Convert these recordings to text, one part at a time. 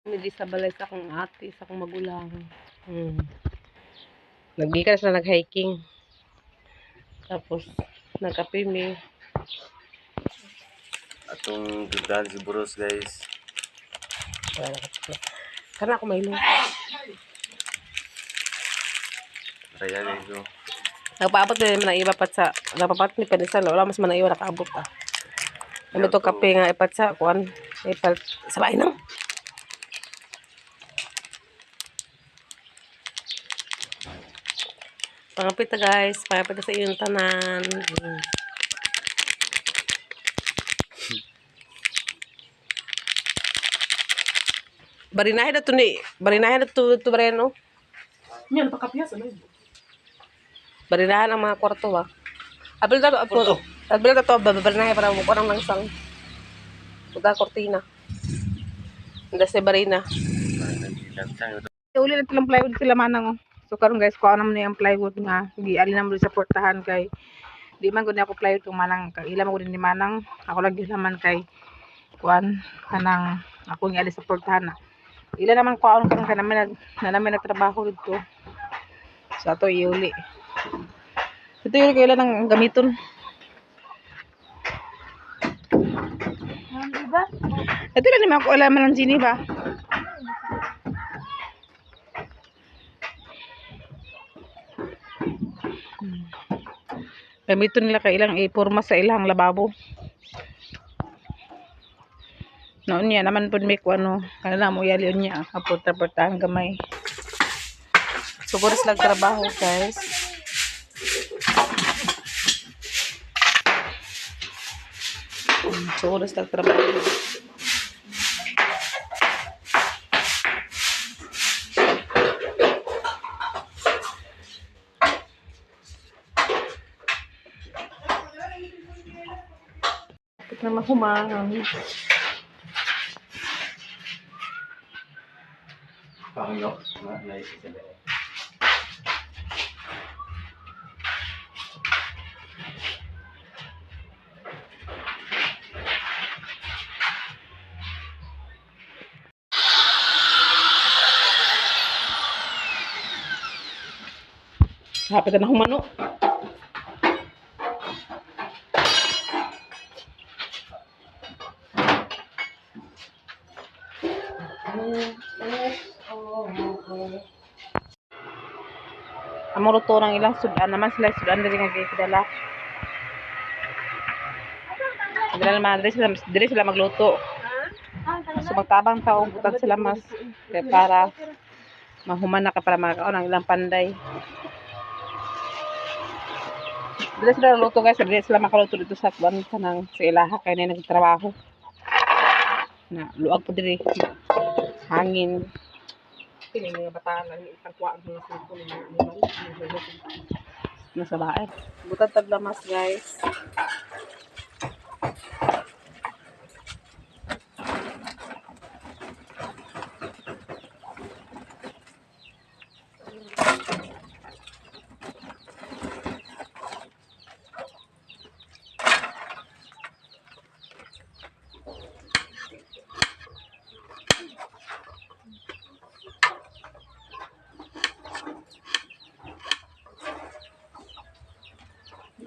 Hindi sa balay sa akong ate, sa akong magulang. Nagbikan sila nag-hiking. Tapos, nagkapimi. Atong tindahan si Buros, guys. Kana ako may Kaya guys, oh. nagpaabot din naman ang iba pat sa napapat ni Pedesal. Wala mas man iwa nakaabot ah. Kami to kape nga ipat sa kuan. Ipat sa bahay nang. Pangapit na guys. Pangapit na sa iyong tanan. Barinahin na to ni. Barinahin na to bareno. Yan, pakapiyas. Ano yun? Barinahan ang mga kwarto ba. Abil na to. Abil na to. Barinahin para mukha ng langsang. Puta kortina. Hindi si barina. Uli na tilang plywood sila manang. So karon guys, kuha naman yung plywood nga. Giali naman sa portahan kay di man gud ako plywood kung manang ilam ko din ni manang. Ako lagi naman kay kuan kanang ako giali sa portahan na. Ila naman kuan karon namin nagtrabaho dito. Sa ato iuli. Ito yung kailan ng gamiton. Diba? Ito lang naman ako alaman ng Gini ba? Gamiton nila kailang iporma sa ilang lababo. Noon niya naman po may ano, kanila mo yali niya kapunta-puntahan gamay. Siguro sila trabaho guys. Siguro sila trabaho. Kapit na mahumangang. Pangyo. Nice. Kapit na humano. Amoro to ng ilang sudan naman sila sudan diri nga gidala. Dala naman diri sila magluto. So magtabang tao butan sila mas para mahuman na ka para makaon ang ilang panday. Dili sila luto guys, dili sila makaluto dito sa kuan kanang sa ilaha kay na nagtrabaho. Na luag po diri. Hangin. Kini mga bata na itang kuan ng suko ni nasa bahay. Butan taglamas guys.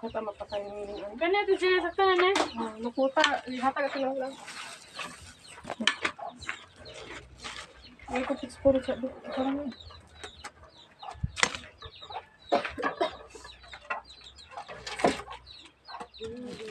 Kata mapatay ng Ganito sinasaktan na nukuta, ihatag ito lang. Ay ko fix puro sa parang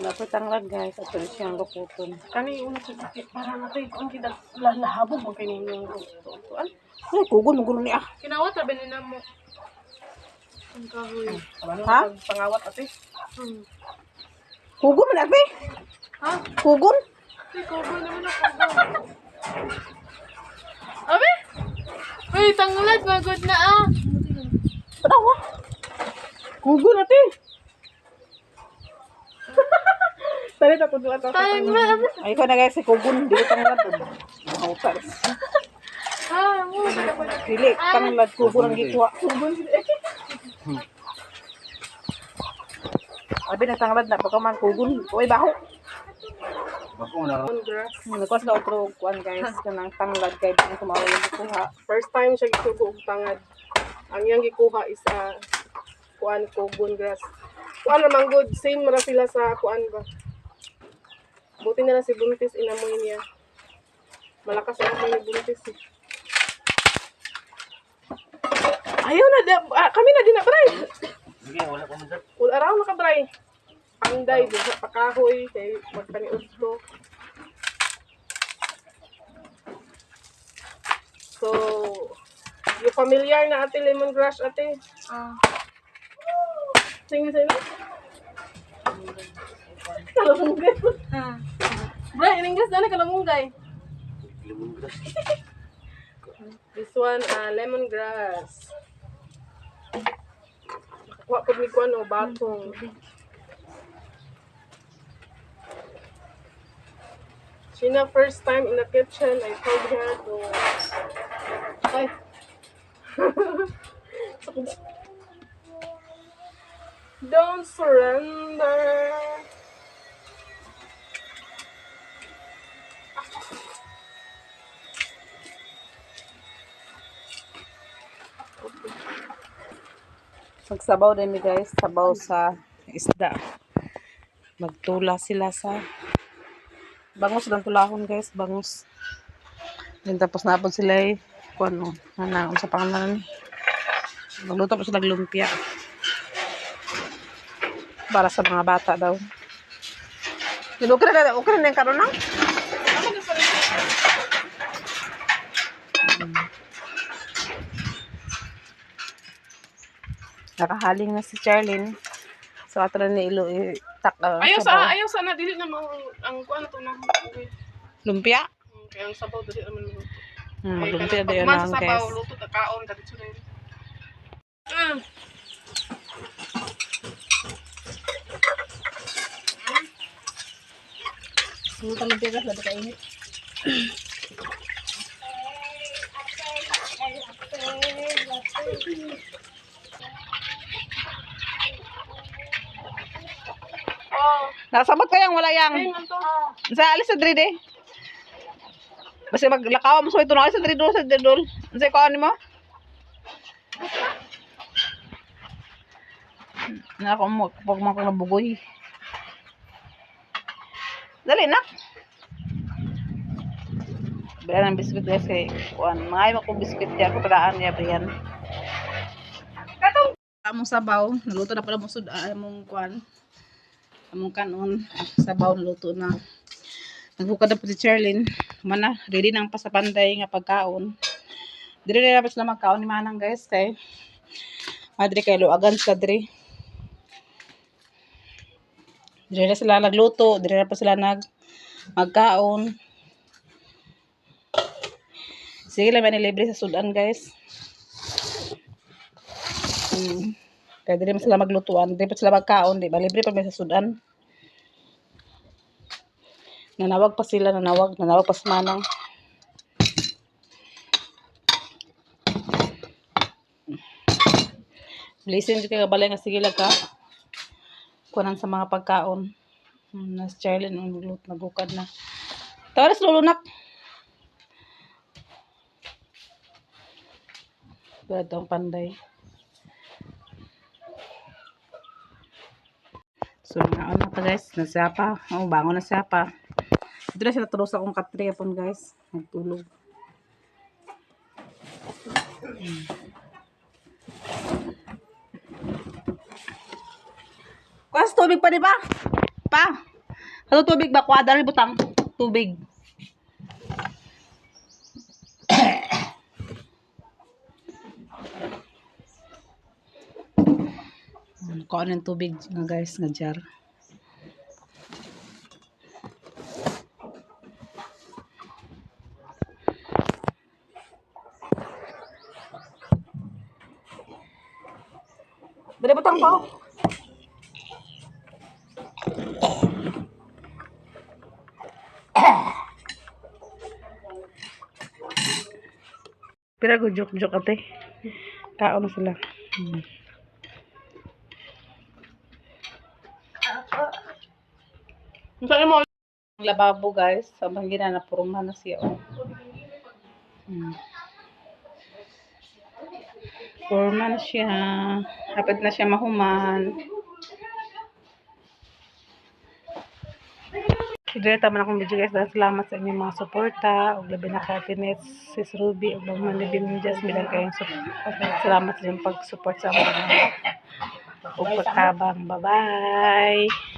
Dapat ang lag guys. Ito siyang luputon. kani una sa parang natin kung kita lahabog mo kini yung lutuan. Ay, kugon. Gulo niya. Kinawat sabi nila mo. Ang kahoy. Ha? Pangawat ate. Kugon man ate. Ha? Kugon. Ikaw ba naman ako? Abi? Uy, tangulat. Magod na ah. Patawa. Kugon ate. Tali ta kuduan ta. Tayang na. Abi? Ay ko na guys, si kugon. Dili tanglad. Nakautas. Ah, mo. Dili tanglad. Kugon ang gikuha. Abi na tanglad na. Pagka man kugon. Uy, baho. Lemongrass. Nagkos na otro kuan guys kanang tanglad kay di ko mawala yung kuha. First time siya gitugo og tangad. Ang iyang gikuha is kuan ko grass. Kuan naman good, same ra sila sa kuan ba. Buti na lang si Buntis inamoy niya. Malakas ang amoy ni Buntis. Ayaw na, kami na din na, Bray. Sige, wala pa man sir. Wala araw na ka, Bray. Panday, din sa pakahoy, kay magpaniusto. So, yung familiar na ate lemongrass ate. Sige sa'yo. Kalamunggay. Bray, in English na kalamunggay. Lemongrass. This one, lemongrass. Kuha po ni kuan o batong. Sheena first time in the kitchen, I told her to... Ay! Don't surrender. Magsabaw din mi guys, sabaw sa isda. Magtula sila sa bangus lang tulahon guys, bangus. Then tapos napon sila kuan mo, nanaon sa pangalan. Magluto pa sila ng lumpia. Para sa mga bata daw. Okay na yung karon na? Nakahaling na si Charlene. So ato na ni Ilo itak. Ayaw sana dili na ang kuan to na. Lumpia? Kaya ang sabaw dili naman luto. Maglumpia din Pagman ang sa sabaw, guys. luto ta kaon dali sunay. Luto lumpia guys, labi kainit. Nasabot kayang wala yang. Sa alis sa dride. Basta maglakaw mo so ito na alis sa dridol sa dridol. Sa ko ani mo? Na ko mo pag mo ko nabugoy. Dali na. Bala ng biskuit guys kay kuan. Mga ko biskuit ya ko padaan niya briyan. Katong among sabaw, naluto na pala mo sud among kuan. Among kanon, sabaw naluto na. Naghukad na po si Charlene. Mana, ready nang pasapanday nga pagkaon. Dire na dapat sila magkaon ni Manang guys. Kay madre kay luagan sa dire. Dire na sila nagluto. Dire na pa sila magkaon. Sige lang may libre sa sudan guys. Kaya dire sila maglutuan. Dire pa sila magkaon. Di ba? Libre pa may sa sudan. Nanawag pa sila, nanawag pa si Manang. Listen dito kayo balay nga sige lang ka. Kunan sa mga pagkaon. Nas Charlene nagukad na. Tawaras lulunak. Gatong panday. So, ano pa guys, nasapa. Oh, bangon na sapa. Dito na sila tulog sa akong katri apon guys. Nagtulog. Kuwas tubig pa di ba? Pa. Ano tubig ba? Kuadar butang. Tubig. Kuha ng tubig nga guys, nga jar. Dali butang pa. Pira ko joke ate. Kao na sila. Saan mo? lababo guys. Sa bangina na puruma na siya. Oh. Puruma na siya. Dapat na siya mahuman. Sige, tama na akong video guys. Dahil salamat sa inyong mga suporta. O labi na kay Tinets, Sis Ruby, o Bang Manibin Jasmine. Bilang kayong salamat sa inyong pag-support sa mga o pagtabang. Bye-bye!